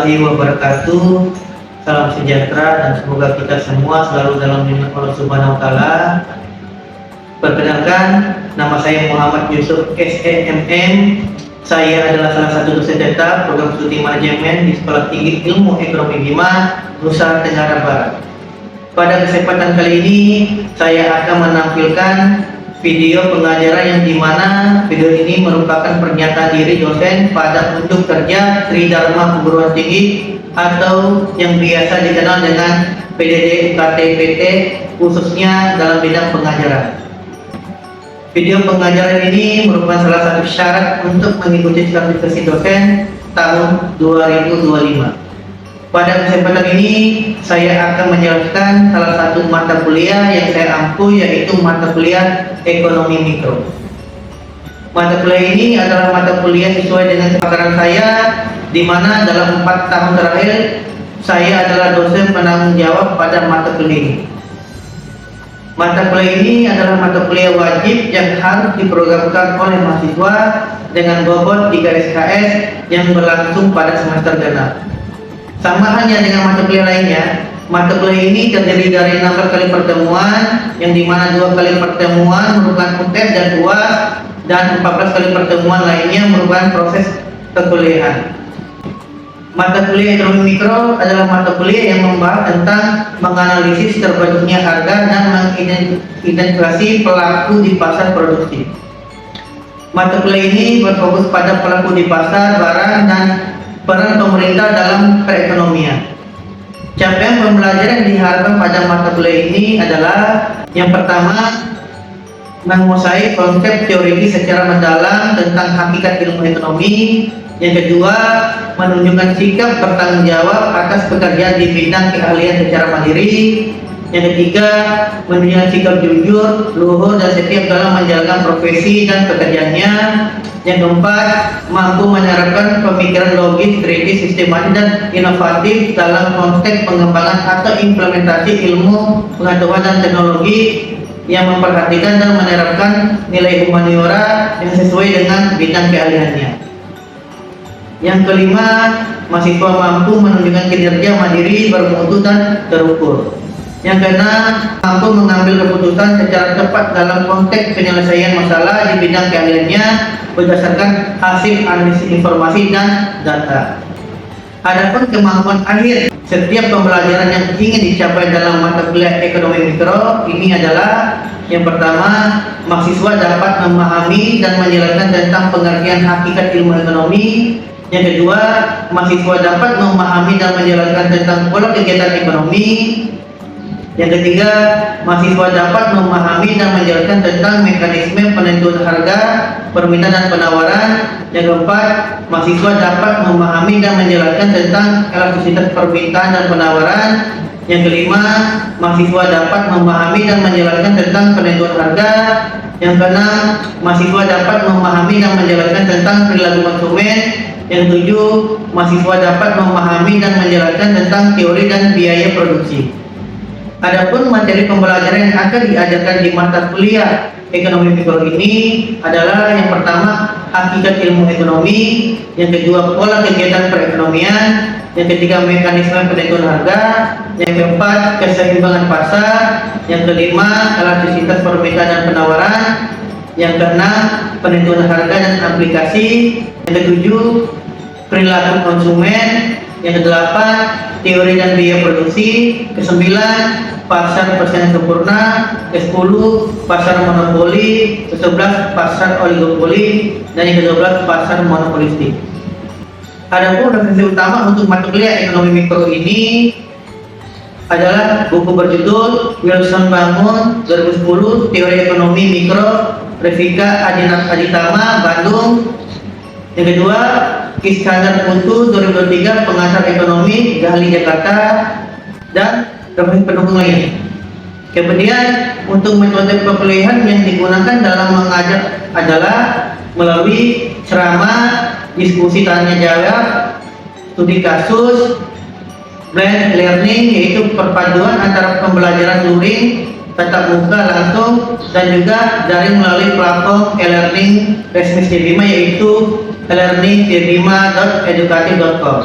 warahmatullahi wabarakatuh. Salam sejahtera dan semoga kita semua selalu dalam lindungan Allah Subhanahu wa taala. Perkenalkan, nama saya Muhammad Yusuf SEMM. Saya adalah salah satu dosen tetap program studi manajemen di Sekolah Tinggi Ilmu Ekonomi 5, Nusa Tenggara Barat. Pada kesempatan kali ini, saya akan menampilkan video pengajaran yang dimana video ini merupakan pernyataan diri dosen pada unjuk kerja Tridharma Perguruan Tinggi atau yang biasa dikenal dengan PDD UKT-PT khususnya dalam bidang pengajaran. Video pengajaran ini merupakan salah satu syarat untuk mengikuti sertifikasi dosen tahun 2025. Pada kesempatan ini, saya akan menjelaskan salah satu mata kuliah yang saya ampu, yaitu mata kuliah Ekonomi Mikro. Mata kuliah ini adalah mata kuliah sesuai dengan kepakaran saya, di mana dalam 4 tahun terakhir, saya adalah dosen penanggung jawab pada mata kuliah ini. Mata kuliah ini adalah mata kuliah wajib yang harus diprogramkan oleh mahasiswa dengan bobot 3 SKS yang berlangsung pada semester genap. Sama halnya dengan mata kuliah lainnya, mata kuliah ini terdiri dari 16 kali pertemuan, yang dimana 2 kali pertemuan merupakan UTS dan UAS, dan 14 kali pertemuan lainnya merupakan proses perkuliahan. Mata kuliah Ekonomi Mikro adalah mata kuliah yang membahas tentang menganalisis terbentuknya harga dan mengidentifikasi pelaku di pasar produksi. Mata kuliah ini berfokus pada pelaku di pasar barang dan peran pemerintah dalam perekonomian. Capaian pembelajaran yang diharapkan pada mata kuliah ini adalah yang pertama, menguasai konsep teori secara mendalam tentang hakikat ilmu ekonomi. Yang kedua, menunjukkan sikap bertanggung jawab atas pekerjaan di bidang keahlian secara mandiri. Yang ketiga, menunjukkan sikap jujur, luhur, dan setia dalam menjalankan profesi dan pekerjaannya. Yang keempat, mampu menerapkan pemikiran logis, kritis, sistematis, dan inovatif dalam konteks pengembangan atau implementasi ilmu, pengetahuan, dan teknologi yang memperhatikan dan menerapkan nilai humaniora yang sesuai dengan bidang keahliannya. Yang kelima, mahasiswa mampu menunjukkan kinerja mandiri, bermutu, dan terukur. Yang keenam, mampu mengambil keputusan secara tepat dalam konteks penyelesaian masalah di bidang keahliannya berdasarkan hasil analisis informasi dan data. Adapun kemampuan akhir setiap pembelajaran yang ingin dicapai dalam mata kuliah Ekonomi Mikro ini adalah yang pertama, mahasiswa dapat memahami dan menjelaskan tentang pengertian hakikat ilmu ekonomi. Yang kedua, mahasiswa dapat memahami dan menjelaskan tentang pola kegiatan ekonomi. Yang ketiga, mahasiswa dapat memahami dan menjelaskan tentang mekanisme penentuan harga, permintaan dan penawaran. Yang keempat, mahasiswa dapat memahami dan menjelaskan tentang elastisitas permintaan dan penawaran. Yang kelima, mahasiswa dapat memahami dan menjelaskan tentang penentuan harga. Yang keenam, mahasiswa dapat memahami dan menjelaskan tentang perilaku konsumen. Yang ketujuh, mahasiswa dapat memahami dan menjelaskan tentang teori dan biaya produksi. Adapun materi pembelajaran yang akan diajarkan di mata kuliah Ekonomi Mikro ini adalah yang pertama, hakikat ilmu ekonomi. Yang kedua, pola kegiatan perekonomian. Yang ketiga, mekanisme penentuan harga. Yang keempat, keseimbangan pasar. Yang kelima, elastisitas permintaan dan penawaran. Yang keenam, penentuan harga dan aplikasi. Yang ketujuh, perilaku konsumen. Yang kedelapan, teori dan biaya produksi. Kesembilan, pasar persaingan sempurna. Kesepuluh, pasar monopoli. Kesebelas, pasar oligopoli. Dan yang kedua pasar monopolistik. Adapun referensi utama untuk mata kuliah Ekonomi Mikro ini adalah buku berjudul Wilson Bangun 2010 Teori Ekonomi Mikro, Revika Aditama, Bandung. Yang kedua, Iskandar Putu 2023 Pengajar Ekonomi, Gahli, Jakarta, dan referensi pendukung lain. Kemudian untuk metode perkuliahan yang digunakan dalam mengajar adalah melalui ceramah, diskusi tanya jawab, studi kasus, blended learning, yaitu perpaduan antara pembelajaran luring, tatap muka langsung, dan juga daring melalui platform e-learning resmi C5, yaitu e-learning c5.educative.com.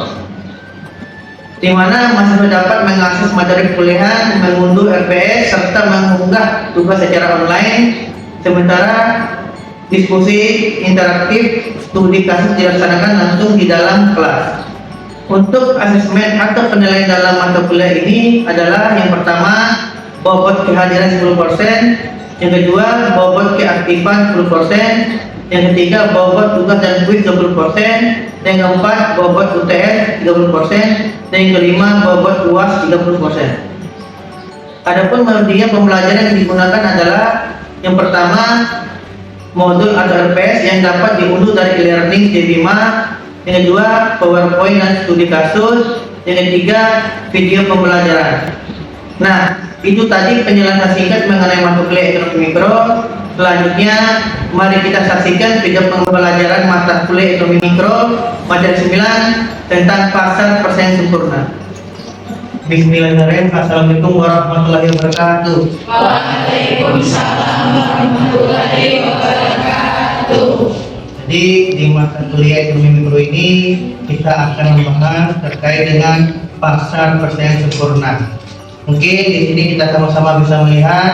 di mana mahasiswa dapat mengakses materi kuliah, mengunduh RPS, serta mengunggah tugas secara online. Sementara diskusi interaktif studi kasus dilaksanakan langsung di dalam kelas. Untuk asesmen atau penilaian dalam mata kuliah ini adalah yang pertama bobot kehadiran 10%, yang kedua bobot keaktifan 10%, yang ketiga bobot tugas dan kuis 20%, yang keempat bobot UTS 30%, dan yang kelima bobot UAS 30%. Adapun media pembelajaran yang digunakan adalah yang pertama modul atau RPS yang dapat diunduh dari e-learning J5, yang kedua PowerPoint dan studi kasus, yang ketiga video pembelajaran. Nah, itu tadi penjelasan singkat mengenai mata kuliah ekonomi mikro. Selanjutnya mari kita saksikan video pembelajaran mata kuliah ekonomi mikro materi 9 tentang pasar persaingan sempurna. Bismillahirrahmanirrahim. Assalamualaikum warahmatullahi wabarakatuh. Waalaikumsalam warahmatullahi wabarakatuh. Jadi di mata kuliah ekonomi mikro ini kita akan membahas terkait dengan pasar persaingan sempurna. Mungkin di sini kita sama-sama bisa melihat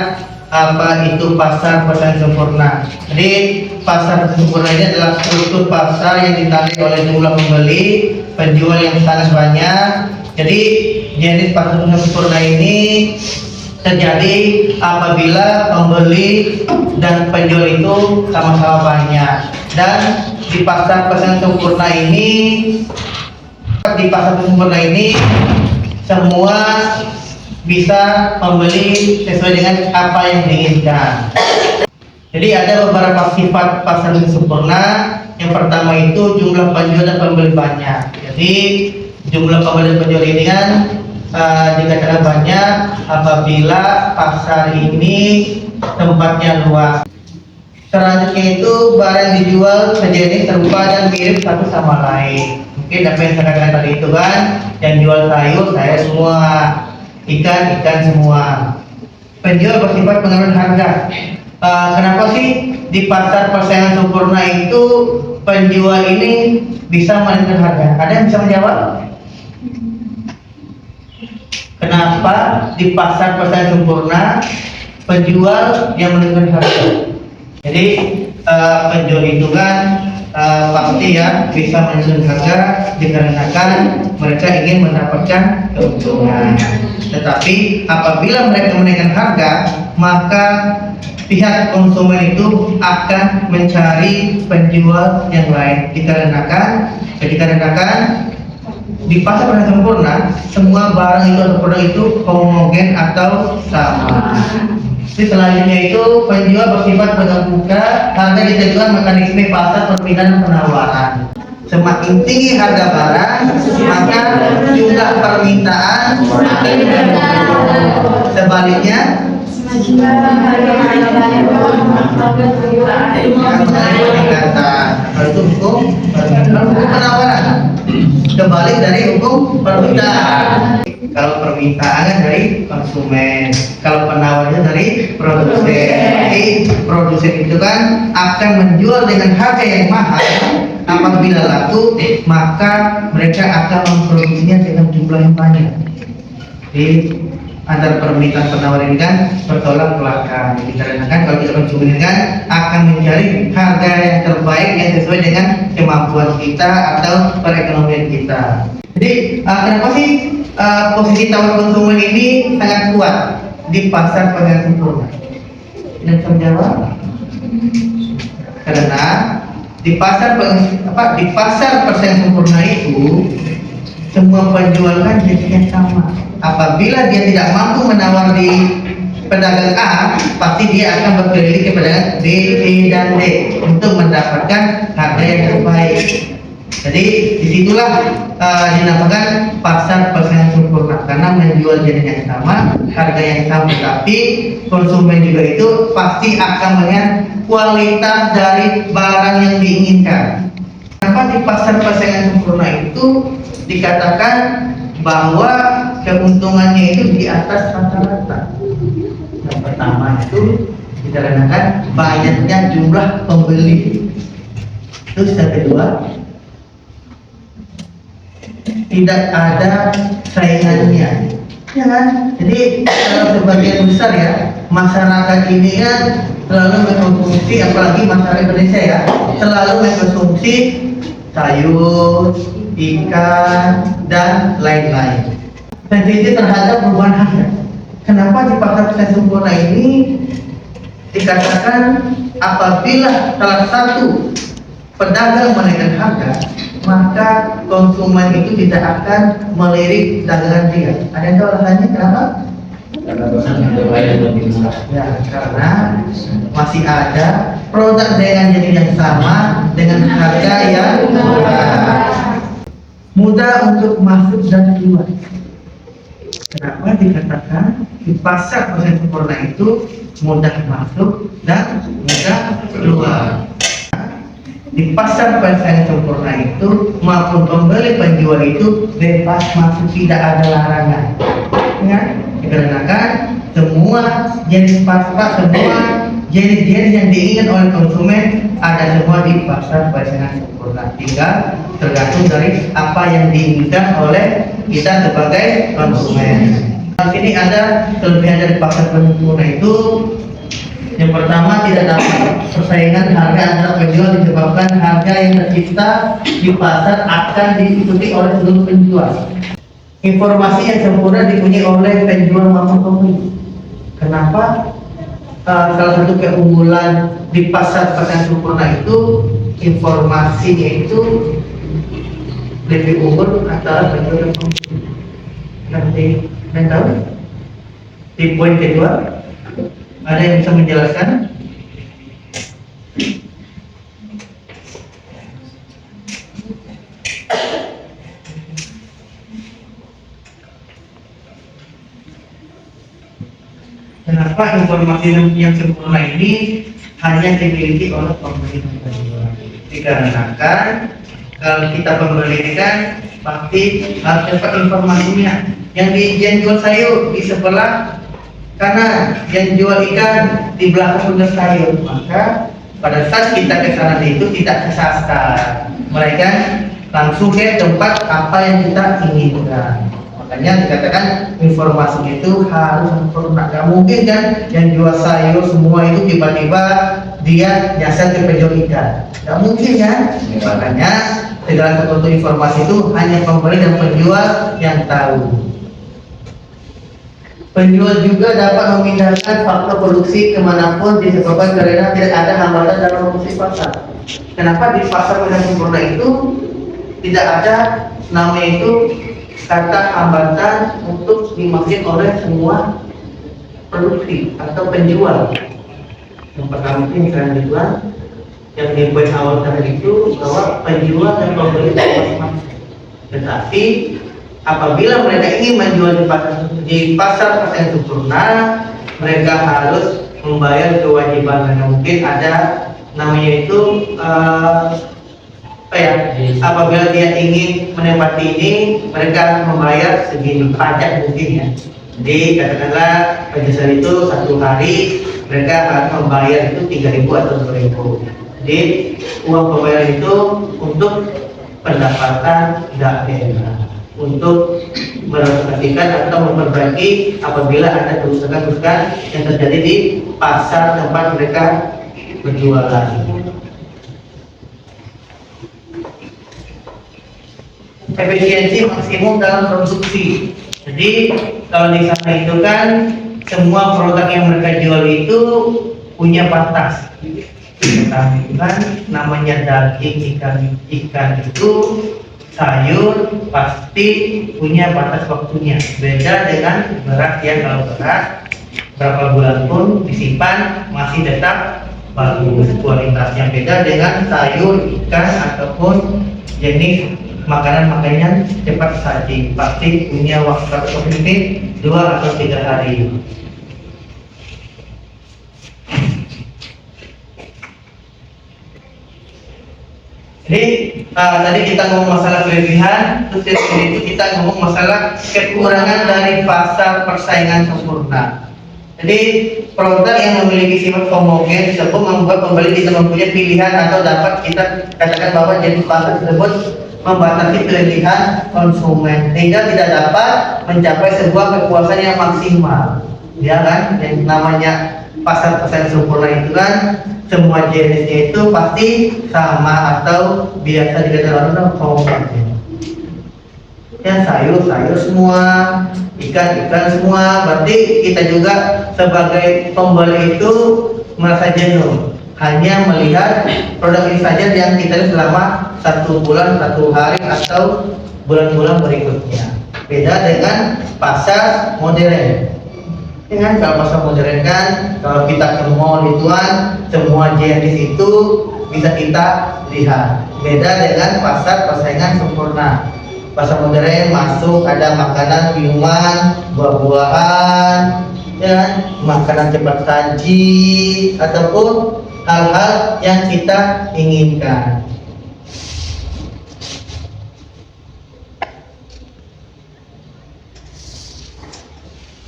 apa itu pasar persaingan sempurna. Jadi pasar persaingan sempurna ini adalah struktur pasar yang ditandai oleh jumlah pembeli, penjual yang sangat banyak. Jadi jenis pasar persaingan sempurna ini terjadi apabila pembeli dan penjual itu sama-sama banyak. Dan di pasar persaingan sempurna ini, semua bisa membeli sesuai dengan apa yang diinginkan. Jadi ada beberapa sifat pasar persaingan sempurna. Yang pertama itu jumlah penjual dan pembeli banyak. Jadi jumlah pembeli dan penjual ini kan dikatakan banyak apabila pasar ini tempatnya luas. Selanjutnya itu barang dijual sejenis, serupa dan mirip satu sama lain. Mungkin apa yang saya katakan tadi itu kan, yang jual sayur saya semua, ikan semua. Penjual bersifat menurun harga. Kenapa sih di pasar persaingan sempurna itu penjual ini bisa menurunkan harga? Ada yang bisa menjawab? Kenapa di pasar persaingan sempurna penjual yang menurunkan harga? Jadi penjual itu kan pasti ya bisa menurunkan harga dikarenakan mereka ingin mendapatkan keuntungan. Tetapi apabila mereka menaikkan harga, maka pihak konsumen itu akan mencari penjual yang lain dikarenakan di pasar persaingan sempurna semua barang itu atau produk itu homogen atau sama. Jadi selanjutnya itu penjual bersifat terbuka, harga ditentukan mekanisme pasar permintaan dan penawaran. Semakin tinggi harga barang, maka jumlah permintaan semakin meningkat. Sebaliknya, peningkatan. Kalau itu hukum penawaran. Kebalik dari hukum permintaan. Kalau permintaan dari konsumen, kalau penawarnya dari produsen. Jadi produsen itu kan akan menjual dengan harga yang mahal. Apabila laku, maka mereka akan memproduksinya dengan jumlah yang banyak. Jadi antara permintaan penawar ini kan bertolak belakang. Dikarenakan kalau kita konsumen kan akan mencari harga yang terbaik yang sesuai dengan kemampuan kita atau perekonomian kita. Jadi kenapa sih posisi tawar konsumen ini sangat kuat di pasar persaingan sempurna? Dan terjawab karena di pasar persaingan sempurna itu semua penjual kan jadinya sama. Apabila dia tidak mampu menawar di pedagang A, pasti dia akan berkeliling ke pedagang B, C, dan D untuk mendapatkan harga yang terbaik. Jadi disitulah dinamakan pasar persaingan sempurna karena menjual jenis yang sama, harga yang sama, tapi konsumen juga itu pasti akan melihat kualitas dari barang yang diinginkan. Kenapa di pasar persaingan sempurna itu dikatakan bahwa keuntungannya itu di atas rata-rata? Yang pertama itu dikarenakan banyaknya jumlah pembeli. Terus yang kedua, tidak ada saingannya, ya kan? Jadi kalau sebagian besar ya masyarakat ini kan selalu mengkonsumsi, apalagi masyarakat Indonesia ya, selalu mengkonsumsi sayur, ikan, dan lain-lain. Sensitif terhadap perubahan harga. Kenapa di pasar pasar sempurna ini dikatakan apabila salah satu pedagang menaikkan harga, maka konsumen itu tidak akan melirik dagangan dia. Ada yang tahu alasannya kenapa? Ya, karena masih ada produk dengan jenis yang sama dengan harga yang murah, mudah untuk masuk dan keluar. Kenapa dikatakan di pasar pasar sempurna itu mudah masuk dan mudah keluar? Di pasar pasar sempurna itu maupun pembeli penjual itu bebas masuk, tidak ada larangan. Ya, dikarenakan semua jenis pasar, semua jenis-jenis yang diinginkan oleh konsumen ada semua di pasar pasar sempurna. Tinggal tergantung dari apa yang diinginkan oleh kita sebagai konsumen. Di sini ada kelebihan dari pasar sempurna itu. Yang pertama, tidak dapat persaingan harga antara penjual disebabkan harga yang tercipta di pasar akan diikuti oleh seluruh penjual. Informasi yang sempurna dipunyai oleh penjual maupun pembeli. Kenapa? Salah satu keunggulan di pasar pasar sempurna itu informasinya itu lebih unggul antara penjual dan pembeli. Nanti yang tahu? Di poin kedua, ada yang bisa menjelaskan? Kenapa informasi yang sempurna ini hanya dimiliki oleh pembeli dan penjual? Dikarenakan kalau kita pembeli kan pasti harus dapat informasinya. Yang jual sayur di sebelah kanan, yang jual ikan di belakang benar sayur, maka pada saat kita ke sana itu tidak kesasar, melainkan langsung ke tempat apa yang kita inginkan. Makanya dikatakan informasi itu harus sempurna. Gak mungkin kan yang jual sayur semua itu tiba-tiba dia nyasar ke penjual ikan, gak mungkin kan? Makanya segala sesuatu informasi itu hanya pembeli dan penjual yang tahu. Penjual juga dapat memindahkan faktor produksi kemanapun disebabkan karena tidak ada hambatan dalam produksi pasar. Kenapa di pasar pasar sempurna itu tidak ada namanya itu kata hambatan untuk dimasukin oleh semua produksi atau penjual. Yang pertama ini karena dijual, yang di poin awal tadi itu bahwa penjual dan pembeli masing-masing. Tetapi apabila mereka ingin menjual di pasar pasar sempurna, mereka harus membayar kewajiban. Karena mungkin ada namanya itu apabila dia ingin menempati ini, mereka membayar segini pajak mungkin ya. Jadi katakanlah penjelasan itu satu hari mereka harus membayar itu 3.000 atau 2.000. Jadi uang pembayaran itu untuk pendapatan daerah, untuk merelokasikan atau memperbaiki apabila ada kerusakan-kerusakan yang terjadi di pasar tempat mereka berjualan. Efisiensi maksimum dalam produksi. Jadi kalau di sana itu kan semua produk yang mereka jual itu punya batas. Pertama itu kan namanya daging, ikan itu, sayur pasti punya batas waktunya. Beda dengan beras yang kalau beras berapa bulan pun disimpan masih tetap bagus kualitasnya. Beda dengan sayur, ikan ataupun jenis makanan cepat saji pasti punya waktu limit 2 atau 3 hari. Jadi tadi kita ngomong masalah kelebihan, terus dari sini itu kita ngomong masalah kekurangan dari pasar persaingan sempurna. Jadi produk yang memiliki sifat homogen tersebut membuat pembeli tidak mempunyai pilihan atau dapat kita katakan bahwa jenis pasar tersebut membatasi pilihan konsumen sehingga tidak dapat mencapai sebuah kepuasan yang maksimal, ya kan? Yang namanya pasar sempurna itu kan semua jenisnya itu pasti sama atau biasa dikatakan orang homogen. Ya sayur semua, ikan semua. Berarti kita juga sebagai pembeli itu merasa jenuh hanya melihat produk ini saja yang kita lihat selama 1 bulan, 1 hari atau bulan-bulan berikutnya. Beda dengan pasar modern. Kan kalau pasar modern kan kalau kita ke mall ituan semua jenis itu bisa kita lihat. Beda dengan pasar persaingan sempurna. Pasar modern masuk ada makanan, minuman, buah-buahan, ya, makanan cepat saji ataupun hal-hal yang kita inginkan.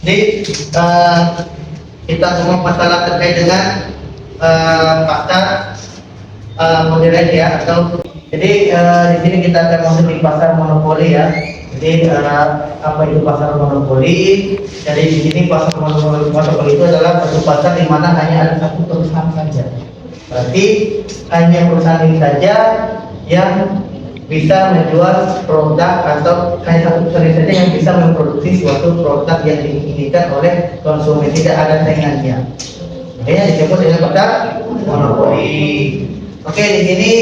Jadi kita ngomong masalah terkait dengan pasar modern ya, atau jadi di sini kita akan masuk di pasar monopoli ya. Jadi apa itu pasar monopoli? Jadi di sini pasar monopoli itu adalah satu pasar di mana hanya ada satu perusahaan saja. Berarti hanya perusahaan ini saja yang bisa menjual produk atau hanya satu perusahaan saja yang bisa memproduksi suatu produk yang diinginkan oleh konsumen, tidak ada saingannya. Makanya disebut dengan pasar monopoli. Oke, di sini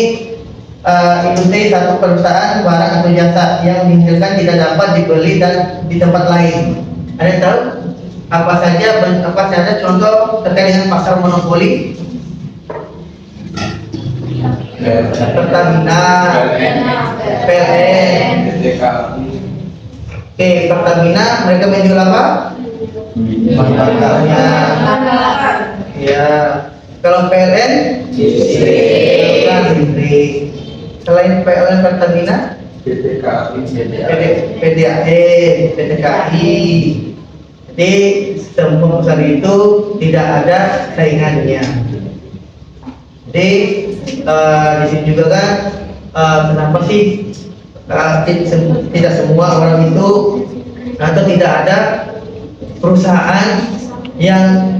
industri satu perusahaan barang atau jasa yang dihasilkan tidak dapat dibeli dan di tempat lain. Ada yang tahu apa saja contoh terkait dengan pasar monopoli? Pertamina, PLN. Oke, Pertamina mereka menjual apa? Bakarnya. Ya. Kalau PLN, listrik. Selain PLN Pertamina, PDAE, PTKI. Jadi semua perusahaan itu tidak ada saingannya. Jadi di sini juga kan kenapa sih tidak semua orang itu atau tidak ada perusahaan yang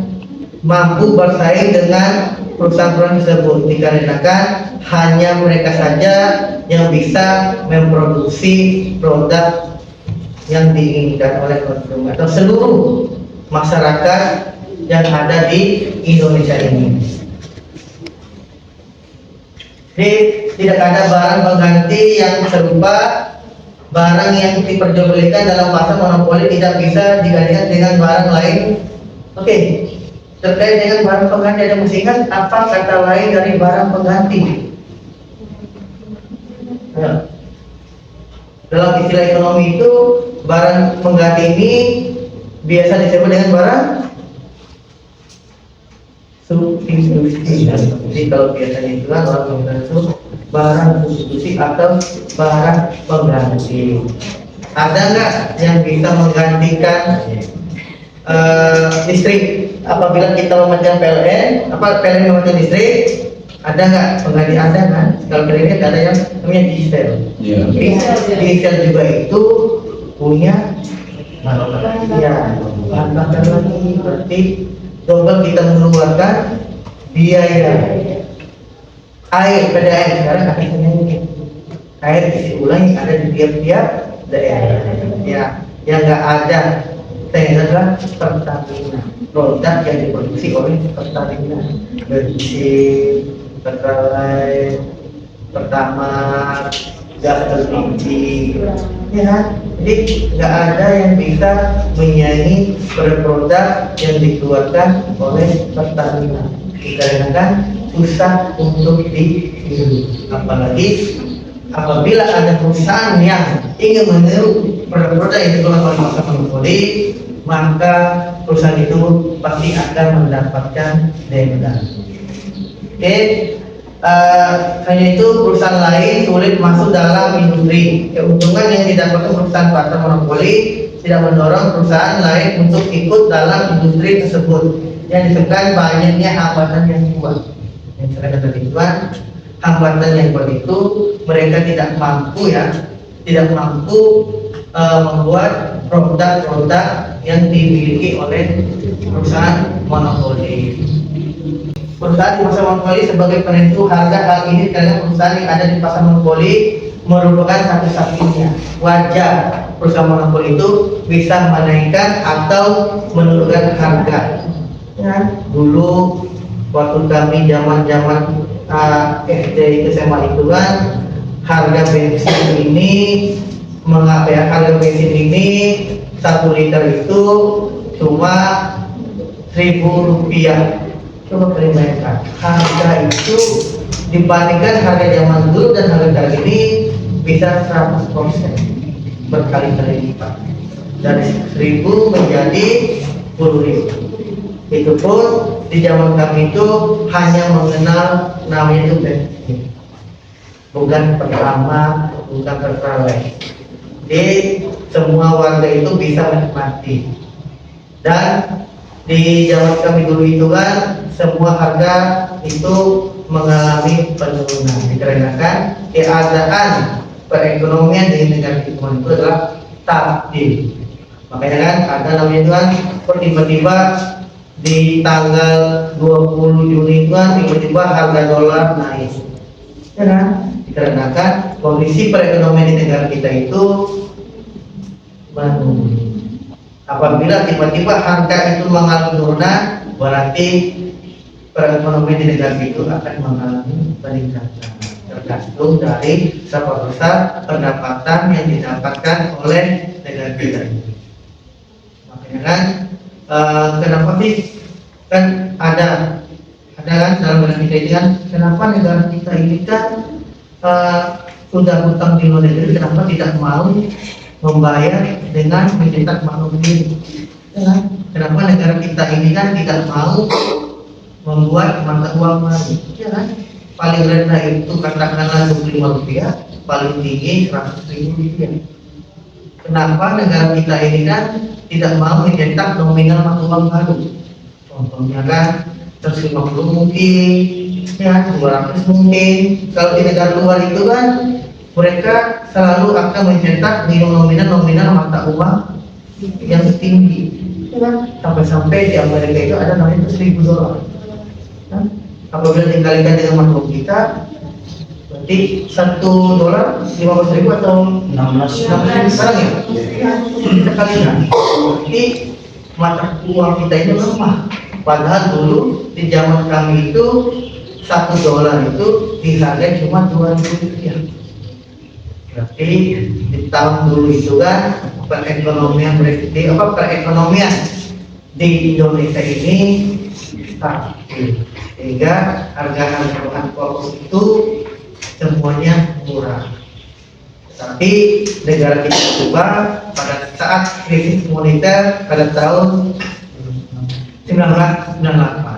mampu bersaing dengan perusahaan-perusahaan tersebut, dikarenakan hanya mereka saja yang bisa memproduksi produk yang diinginkan oleh konsumen atau seluruh masyarakat yang ada di Indonesia ini. Jadi tidak ada barang pengganti yang serupa. Barang yang diperjualbelikan dalam pasar monopoli tidak bisa digantikan dengan barang lain. Oke, terkait dengan barang pengganti ada mesti ingat apa kata lain dari barang pengganti. Ya. Dalam istilah ekonomi itu barang pengganti ini biasa disebut dengan barang substitusi. Jadi kalau biasanya itu kan orang menggunakan itu barang substitusi atau barang pengganti. Ada nggak yang bisa menggantikan listrik? Apabila kita memegang PLN, PLN memegang listrik, ada nggak pengganti? Ada kan? Kalau PLN ada yang namanya diesel. Diesel juga itu punya bahan bakar lagi, berarti double kita mengeluarkan biaya. Air sekarang akhirnya air isi ulang ada di tiap-tiap daerah. Ya, yang nggak ada adalah Pertamina, produk yang diproduksi oleh Pertamina, bensin, pertalite, Pertamax, gas LPG, ya. Jadi nggak ada yang bisa menyaingi produk yang dikeluarkan oleh Pertamina, dikarenakan susah untuk dibeli. Apalagi apabila ada perusahaan yang ingin meniru produk-produk yang dikeluarkan oleh pasar monopoli, maka perusahaan itu pasti akan mendapatkan denda. Oke, hanya itu perusahaan lain sulit masuk dalam industri. Keuntungan yang didapatkan perusahaan pasar monopoli tidak mendorong perusahaan lain untuk ikut dalam industri tersebut. Yang disebabkan banyaknya hambatan yang kuat. Yang saya katakan hambatan yang kuat itu mereka tidak mampu membuat produk-produk yang dimiliki oleh perusahaan monopoli. Perusahaan di pasar monopoli sebagai penentu harga, hal ini karena perusahaan yang ada di pasar monopoli merupakan satu-satunya wajar perusahaan monopoli itu bisa menaikkan atau menurunkan harga. Ya, dulu waktu kami zaman SD SMA itu kan harga bensin ini 1 liter itu cuma Rp1.000. Coba kalian bayangkan, harga itu dibandingkan harga zaman dulu dan harga kali ini bisa 100% berkali-kali lipat, dari 1.000 menjadi 10.000. Itu pun di zaman kami itu hanya mengenal namanya itu bensin, bukan pertama, bukan pertalite. Jadi semua warga itu bisa menikmati. Dan di zaman kami dulu itu kan semua harga itu mengalami penurunan dikarenakan keadaan perekonomian di negara itu adalah stabil. Makanya kan ada namanya itu kan tiba-tiba di tanggal 20 Juni itu kan tiba-tiba harga dolar naik, ya kan? Dikarenakan kondisi perekonomian di negara kita itu menurun. Apabila tiba-tiba harga itu mengalami penurunan, berarti perekonomian di negara itu akan mengalami peningkatan, tergantung dari seberapa besar pendapatan yang didapatkan oleh negara kita ini. Makanya kan kenapa sih kan ada kan dalam negara kita ini kan, kenapa negara kita ini kan sudah hutang di luar negeri, kenapa tidak mau membayar dengan mencetak uang sendiri? Ya, kenapa negara kita ini kan tidak mau membuat mata uang baru? Ya kan? Paling rendah itu katakanlah Rp25, paling tinggi Rp100.000. Kenapa negara kita ini kan tidak mau mencetak nominal mata uang baru? Contohnya kan 150 mungkin, ya 200 mungkin. Kalau di negara luar itu kan mereka selalu akan mencetak nominal mata uang yang tinggi, sampai di Amerika itu ada namanya $1.000. Apabila dikalikan dengan mata uang kita, berarti $1 $15.000 atau 16.000 sekarang ya? Kita kalikan, berarti mata uang kita ini lemah. Padahal dulu di zaman kami itu $1 itu dihargai cuma Rp2.000. Berarti di tahun dulu itu kan perekonomian di Indonesia ini stabil, sehingga harga-harga bahan pokok itu semuanya murah. Tapi negara kita berubah pada saat krisis moneter pada tahun 1998.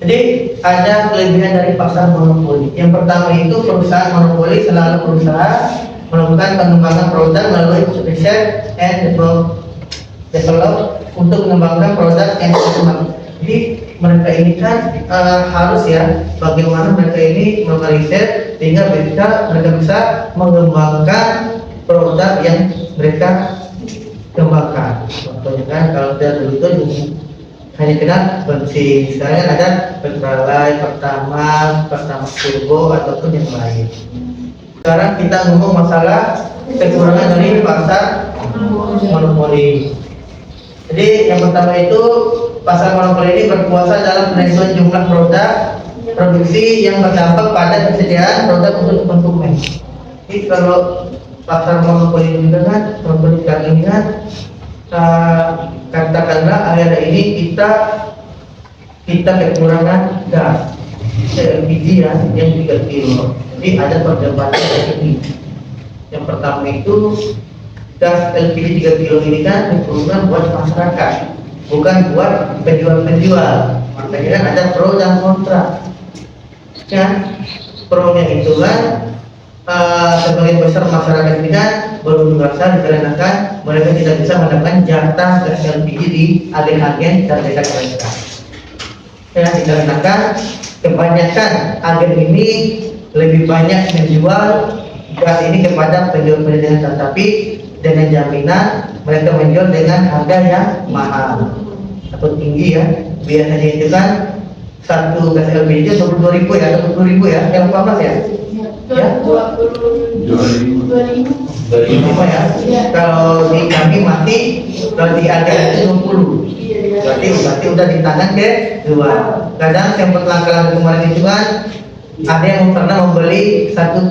Jadi ada kelebihan dari pasar monopoli. Yang pertama itu perusahaan monopoli selalu berusaha melakukan pengembangan produk melalui research and develop untuk mengembangkan produk yang berkembang. Jadi mereka ini kan harus ya bagaimana mereka ini melakukan riset sehingga mereka bisa mengembangkan produk yang mereka kembangkan. Contohnya kan kalau dari dulu itu hanya kenal bensin, sekarang ada Pertalite, Pertamax Turbo ataupun yang lain. Sekarang kita ngomong masalah kekurangan dari pasar monopoli. Jadi yang pertama itu pasar monopoli ini berkuasa dalam penentuan jumlah produk produksi yang berdampak pada persediaan produk untuk konsumen. Jadi kalau pasar monopoli juga kan, monopoli kali ini kan katakanlah akhir ini kita kekurangan gas LPG ya, yang 3 kilo. Jadi ada perdebatan ini. Yang pertama itu gas LPG 3 kilo ini kan diperlukan buat masyarakat, bukan buat penjual-penjual. Makanya kan ada pro dan kontra. Ya, pro-nya itu kan sebagian besar masyarakat ini kan belum merasa dikarenakan mereka tidak bisa mendapatkan jatah gas LPG di agen-agen terdekat mereka. Ya, dikarenakan kebanyakan agen ini lebih banyak menjual gas ini kepada penjual-penjual, tetapi dengan jaminan mereka menjual dengan harga yang mahal atau tinggi ya. Biasanya itu kan satu gas LPG 22.000 ya, atau 20.000 ya, yang 14 ya. Ya, 25 ya. Kalau di kami masih kalau di harga itu 20. Berarti udah di tangan ke dua. Kadang sempat langkah kemarin itu kan ada yang pernah membeli satu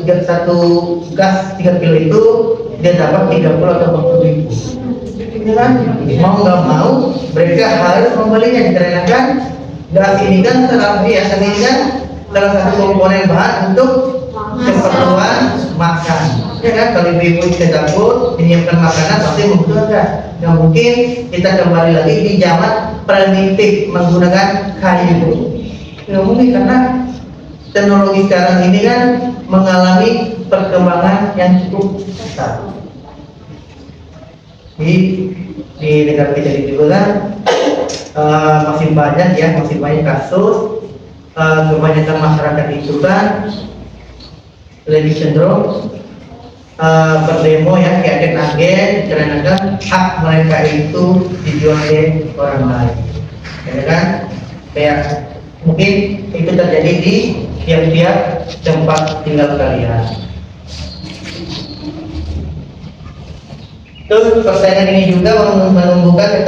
gas 3 kilo itu dia dapat 30 atau 40.000. Ya kan? Mau nggak mau mereka harus membelinya dikarenakan gas ini kan ini kan salah satu komponen bahan untuk keperluan makan. Ya kan, kalau ibu-ibu ke dapur menyiapkan makanan pasti membutuhkan gas. Nggak mungkin kita kembali lagi di zaman primitif menggunakan kayu. Nggak mungkin karena teknologi sekarang ini kan mengalami perkembangan yang cukup besar. Di negara kita ini juga kan masih banyak kasus kebanyakan masyarakat itu kan lebih cenderung berdemo ya, agen-agen karena hak mereka itu dijual ke orang lain. Ya kan? Kayak mungkin itu terjadi di tiap-tiap tempat tinggal kalian. Terus persaingan ini juga menumbuhkan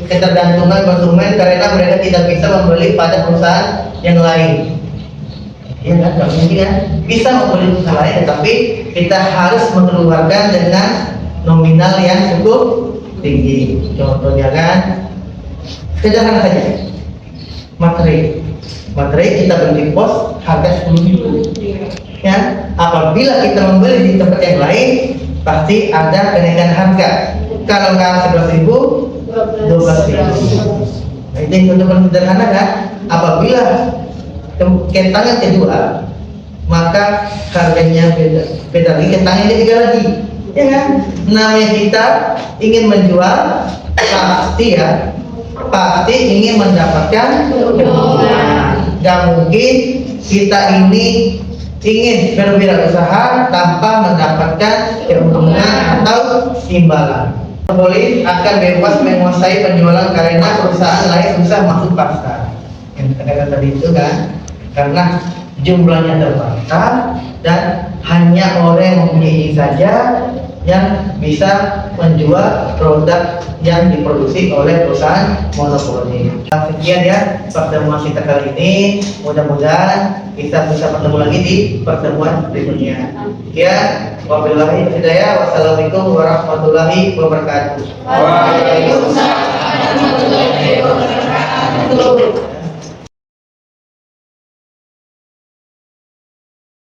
ketergantungan konsumen karena mereka tidak bisa membeli pada perusahaan yang lain. Ya kan, nggak mungkin kan? Bisa membeli perusahaan lain, tetapi kita harus mengeluarkan dengan nominal yang cukup tinggi. Contohnya kan, sederhana saja, materai kita beli pos harga 10.000. Ya, apabila kita membeli di tempat yang lain pasti ada kenaikan harga. Kalau nggak 11.000, 12.000. Nah, itu yang contoh sederhana kan. Apabila kentangan kedua, maka harganya beda lagi, kentangannya tiga lagi. Ya kan? Namanya kita ingin menjual pasti ingin mendapatkan keuntungan. Nggak mungkin kita ini ingin berwirausaha tanpa mendapatkan keuntungan atau imbalan. Monopolis akan bebas menguasai penjualan karena perusahaan lain susah masuk pasar. Yang katakan tadi itu kan, karena jumlahnya terbatas dan hanya orang yang mempunyai saja yang bisa menjual produk yang diproduksi oleh perusahaan monopoli. Sekian ya pertemuan kita kali ini. Mudah-mudahan kita bisa bertemu lagi di pertemuan berikutnya. Ya, wabillahi hidayah. Wassalamualaikum warahmatullahi wabarakatuh. Waalaikumsalam warahmatullahi wabarakatuh.